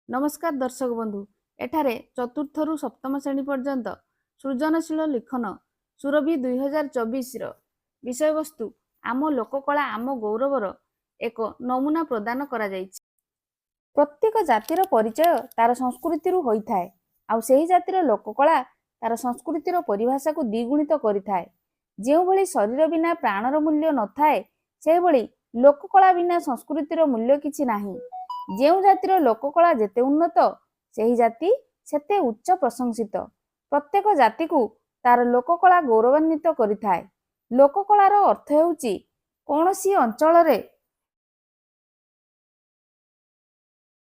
नमस्कार दर्शक बंधु एठारे चतुर्थ रु सप्तम श्रेणी पर्यंत सृजनशील लिखन सुरभि 2024 विषय वस्तु आम लोककला आम गौरवर एक नमूना प्रदान करा जायछि। प्रत्येक जातिर परिचय तार संस्कृति होई थाए आउ सेही जातिर लोककला तार संस्कृतिर परिभाषा को द्विगुणित करिथाए। जेउ भली शरीर बिना प्राणर मूल्य नथाए सेही भली लोककला बिना संस्कृतिर मूल्य किछि नाही। जेउ जातिर लोककला जेते उन्नत सेही जाति सेते उच्च प्रशंसित। प्रत्येक जाति को तार लोककला गौरवान्वित करिथाए। लोककलार अर्थ हेउची कोनोसी अंचलरे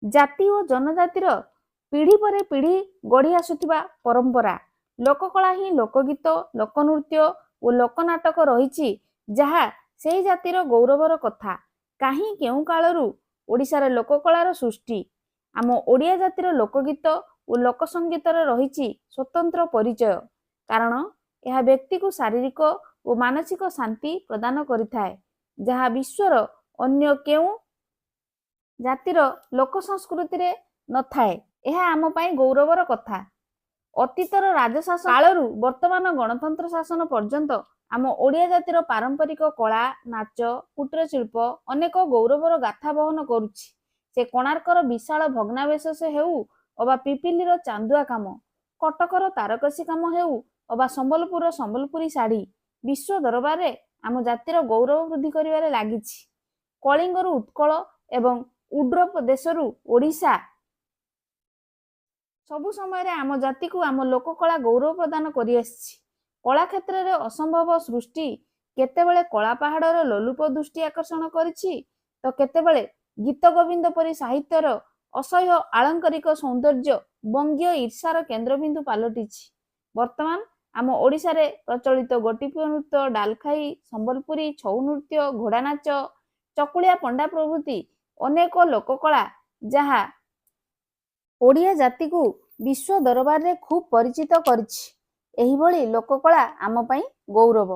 जाति और जनजातिर पीढ़ी पर पीढ़ी गढ़ी आसुथिबा परंपरा। लोककला ही लोकगीत लोकनृत्य और लोकनाटक रही जहा सेही जातिर गौरवर कथा। काहीं केउ कालरू ओडिशार लोककलार सृष्टि। आम ओडिया जातिर लोकगीत और लोकसंगीतर रही स्वतंत्र परिचय कारण यह व्यक्ति को शारीरिक और मानसिक शांति प्रदान करिथाए जहा विश्वर अन्य केउ जातिर लोक संस्कृति रे नथाए। यह आम पाई गौरवर कथा। अतीतर राजशासन कालरू वर्तमान गणतंत्र शासन पर्यंत आम ओडिया जातिर पारंपरिक कला नाच कुटीर शिल्प अनेक गौरवर गाथा बहन करुछि। से कोणार्कर विशाल भग्नावशेष हेउ अबा पिपिलीर चांदुआ काम कटकर तारकसी काम हेउ अबा संबलपुर संबलपुरी शाढ़ी विश्व दरबार रे आम जातिर गौरव वृद्धि करिवारे लागिछि। कलिंगरू उत्कल एवं उड्रप देशरू ओडिशा सबु समय रे आम जाति को आम लोककला गौरव प्रदान करि आछि। कला क्षेत्र रे असंभव सृष्टि केतेबेले कला पहाड़र लोलुप दृष्टि आकर्षण करिछि तो केतेबेले गीत गोविंद परी साहित्यर असह्य आलंकारिक सौंदर्य बंगीय ईर्षार केन्द्रबिंदु पालटिछि। वर्तमान आम ओडिशा रे प्रचलित गोटीपुଅ नृत्य डालखाई संबलपुरी छऊ नृत्य घोड़ा नाच चकुलिया पंडा प्रभृति अनेक लोककला जहा ओडिया जाति को विश्व दरबार रे खूब परिचित करिछि। एही भली लोककला आम पाई गौरव।